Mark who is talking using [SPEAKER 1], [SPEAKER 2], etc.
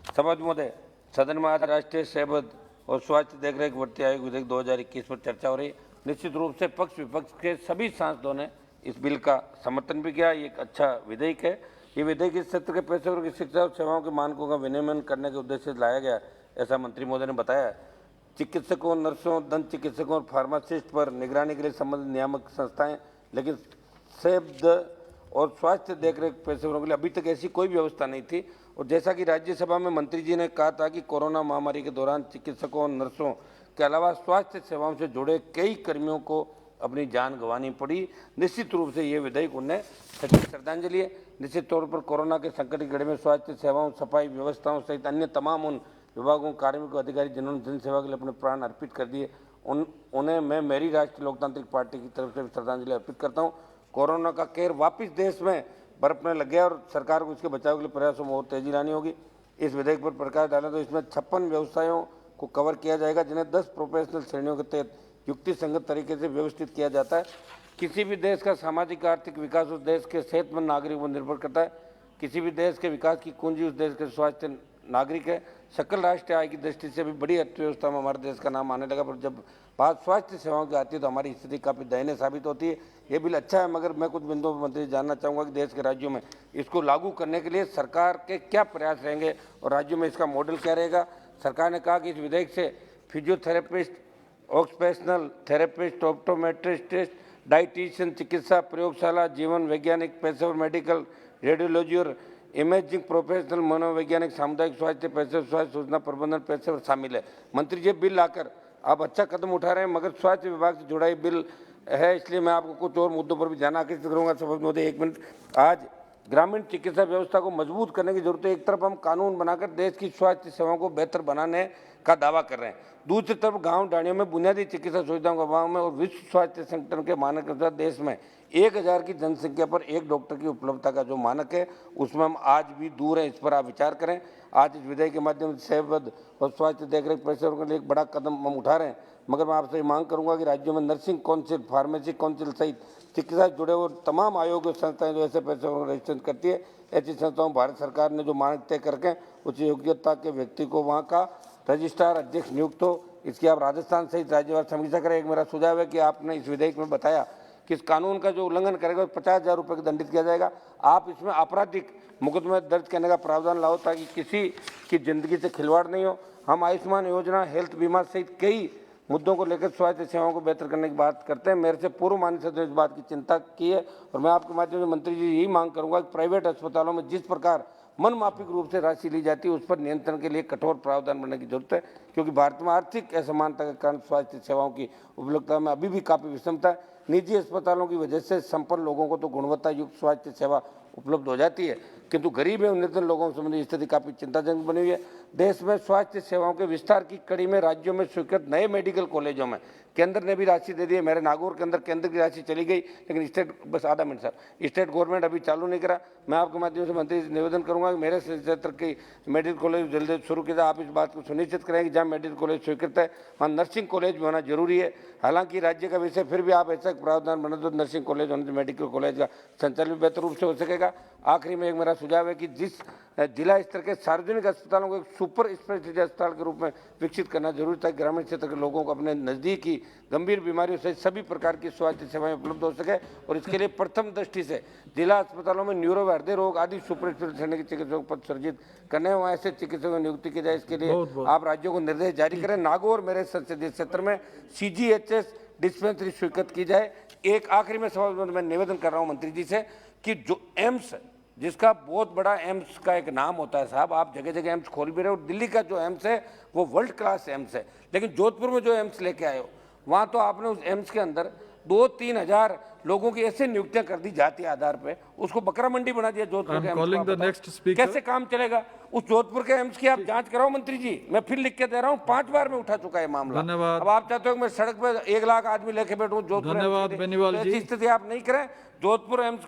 [SPEAKER 1] सभापति महोदय, सदन में आज राष्ट्रीय सेहत और स्वास्थ्य देखरेख भर्ती आयोग विधेयक 2021 पर चर्चा हो रही है। निश्चित रूप से पक्ष विपक्ष के सभी सांसदों ने इस बिल का समर्थन भी किया। ये एक अच्छा विधेयक है। ये विधेयक इस क्षेत्र के पेशेवरों की शिक्षा और सेवाओं के मानकों का विनियमन करने के उद्देश्य से लाया गया, ऐसा मंत्री महोदय ने बताया। चिकित्सकों, नर्सों, दंत चिकित्सकों और फार्मासिस्ट पर निगरानी के लिए संबंधित नियामक संस्थाएं, लेकिन सेहत और स्वास्थ्य देखरेख पेशेवरों के लिए अभी तक ऐसी कोई व्यवस्था नहीं थी। और जैसा कि राज्यसभा में मंत्री जी ने कहा था कि कोरोना महामारी के दौरान चिकित्सकों और नर्सों के अलावा स्वास्थ्य सेवाओं से जुड़े कई कर्मियों को अपनी जान गंवानी पड़ी। निश्चित रूप से ये विधेयक उन्हें सच्ची श्रद्धांजलि है। निश्चित तौर पर कोरोना के संकट की घड़ी में स्वास्थ्य सेवाओं, सफाई व्यवस्थाओं सहित अन्य तमाम उन विभागों, कार्मिकों, अधिकारी जिन्होंने जनसेवा के लिए अपने प्राण अर्पित कर दिए, उन्हें मैं मेरी राष्ट्रीय लोकतांत्रिक पार्टी की तरफ से श्रद्धांजलि अर्पित करता हूँ। कोरोना का कहर वापिस देश में बरपने लग गया और सरकार को इसके बचाव के लिए प्रयासों में और तेजी लानी होगी। इस विधेयक पर प्रकाश डालें तो इसमें 56 व्यवसायों को कवर किया जाएगा, जिन्हें 10 प्रोफेशनल श्रेणियों के तहत युक्ति संगत तरीके से व्यवस्थित किया जाता है। किसी भी देश का सामाजिक आर्थिक विकास उस देश के सेहतमंद नागरिक पर निर्भर करता है। किसी भी देश के विकास की कुंजी उस देश के स्वास्थ्य नागरिक है। सकल राष्ट्रीय आय की दृष्टि से भी बड़ी अर्थव्यवस्था में हमारे देश का नाम आने लगा, पर जब बात स्वास्थ्य सेवाओं की आती है तो हमारी स्थिति काफ़ी दयनीय साबित होती है। ये बिल अच्छा है, मगर मैं कुछ बिंदुओं पर मंत्री जानना चाहूँगा कि देश के राज्यों में इसको लागू करने के लिए सरकार के क्या प्रयास रहेंगे और राज्यों में इसका मॉडल क्या रहेगा। सरकार ने कहा कि इस विधेयक से physiotherapist, occupational therapist, optometrist, dietitian, चिकित्सा प्रयोगशाला, जीवन वैज्ञानिक पेशेवर, मेडिकल, रेडियोलॉजी और इमेजिंग प्रोफेशनल, मनोवैज्ञानिक, सामुदायिक स्वास्थ्य पेशेवर, स्वास्थ्य सूचना प्रबंधन पेशेवर शामिल है। मंत्री जी बिल लाकर आप अच्छा कदम उठा रहे हैं, मगर स्वास्थ्य विभाग से जुड़ा ये बिल है, इसलिए मैं आपको कुछ और मुद्दों पर भी ध्यान आकर्षित करूँगा। सभापति महोदय, 1 मिनट। आज ग्रामीण चिकित्सा व्यवस्था को मजबूत करने की जरूरत है। एक तरफ हम कानून बनाकर देश की स्वास्थ्य सेवाओं को बेहतर बनाने का दावा कर रहे हैं, दूसरी तरफ गांव डाणियों में बुनियादी चिकित्सा सुविधाओं के अभाव में और विश्व स्वास्थ्य संगठन के मानक के अनुसार देश में 1000 की जनसंख्या पर एक डॉक्टर की उपलब्धता का जो मानक है, उसमें हम आज भी दूर हैं। इस पर आप विचार करें। आज इस विधेयक के माध्यम से सेहत और स्वास्थ्य देखरेख पेशेवरों के लिए एक बड़ा कदम हम उठा रहे हैं, मगर मैं आपसे मांग करूंगा कि राज्यों में नर्सिंग काउंसिल, फार्मेसी काउंसिल सहित चिकित्सा से जुड़े हुए तमाम आयोग और संस्थाएं जो ऐसे पेशेवरों का रजिस्ट्रेशन करती है, ऐसी संस्थाओं भारत सरकार ने जो मानक तय करके उस योग्यता के व्यक्ति को वहाँ का रजिस्ट्रार अध्यक्ष नियुक्त हो। इसकी आप राजस्थान सहित राज्यवार समीक्षा करें। एक मेरा सुझाव है कि आपने इस विधेयक में बताया कि इस कानून का जो उल्लंघन करेगा 50,000 रुपये का दंडित किया जाएगा। आप इसमें आपराधिक मुकदमे दर्ज करने का प्रावधान लाओ ताकि किसी की जिंदगी से खिलवाड़ नहीं हो। हम आयुष्मान योजना, हेल्थ बीमा सहित कई मुद्दों को लेकर स्वास्थ्य सेवाओं को बेहतर करने की बात करते हैं। मेरे से पूर्व मान्य सदस्य इस बात की चिंता की है और मैं आपके माध्यम से मंत्री जी यही मांग करूंगा कि प्राइवेट अस्पतालों में जिस प्रकार मनमाफिक रूप से राशि ली जाती है, उस पर नियंत्रण के लिए कठोर प्रावधान बनने की जरूरत है, क्योंकि भारत में आर्थिक असमानता के कारण स्वास्थ्य सेवाओं की उपलब्धता में अभी भी काफ़ी विषमता है। निजी अस्पतालों की वजह से संपन्न लोगों को तो गुणवत्ता युक्त स्वास्थ्य सेवा उपलब्ध हो जाती है, किंतु गरीब एवं निर्धन लोगों संबंधी स्थिति काफ़ी चिंताजनक बनी हुई है। देश में स्वास्थ्य सेवाओं के विस्तार की कड़ी में राज्यों में स्वीकृत नए मेडिकल कॉलेजों में केंद्र ने भी राशि दे दी है। मेरे नागौर के अंदर केंद्र की राशि चली गई, लेकिन स्टेट, बस आधा मिनट साहब, स्टेट गवर्नमेंट अभी चालू नहीं करा। मैं आपके माध्यम से मंत्री से निवेदन करूंगा कि मेरे क्षेत्र की मेडिकल कॉलेज जल्दी शुरू किया जाए। आप इस बात को सुनिश्चित करें कि जहाँ मेडिकल कॉलेज स्वीकृत है वहाँ नर्सिंग कॉलेज भी होना जरूरी है। हालांकि राज्य का विषय, फिर भी आप ऐसा प्रावधान बना तो नर्सिंग कॉलेज होने से मेडिकल कॉलेज का संचालन भी बेहतर रूप से हो सकेगा। आखिरी में एक मेरा सुझाव है कि जिस जिला स्तर के सार्वजनिक अस्पतालों को एक सुपर स्पेशलिटी अस्पताल के रूप में विकसित करना जरूरी था, ग्रामीण क्षेत्र के लोगों को अपने नज़दीक ही गंभीर बीमारियों से सभी प्रकार की स्वास्थ्य सेवाएं उपलब्ध हो सके। और इसके लिए प्रथम दृष्टि से जिला अस्पतालों में न्यूरो व हृदय रोग आदि सुपर स्पेशलिटी के चिकित्सकों पद सृजित करने, वहाँ ऐसे चिकित्सकों की नियुक्ति की जाए। इसके लिए आप राज्यों को निर्देश जारी करें। नागौर मेरे संसदीय क्षेत्र में CGHS डिस्पेंसरी स्वीकृत की जाए। एक आखिरी में सवाल मैं निवेदन कर रहा हूँ मंत्री जी से कि जो एम्स, जिसका बहुत बड़ा एम्स का एक नाम होता है साहब, आप जगह जगह एम्स खोल भी रहे हो। दिल्ली का जो एम्स है वो वर्ल्ड क्लास एम्स है, लेकिन जोधपुर में जो एम्स लेके आए हो, वहाँ तो आपने उस एम्स के अंदर 2-3 हजार लोगों की ऐसे नियुक्तियां कर दी जाती आधार पे, उसको बकरा मंडी बना दिया जोधपुर के एम्स को। कैसे काम चलेगा? उस जोधपुर के एम्स की आप जांच कराओ मंत्री जी। मैं फिर लिख के दे रहा हूँ, 5 बार में उठा चुका है मामला।
[SPEAKER 2] धन्यवाद।
[SPEAKER 1] अब आप चाहते हो कि मैं सड़क पे 1 लाख आदमी लेके बैठूं जोधपुर?
[SPEAKER 2] धन्यवाद बेनीवाल जी।
[SPEAKER 1] ऐसी स्थिति आप नहीं करें। जोधपुर एम्स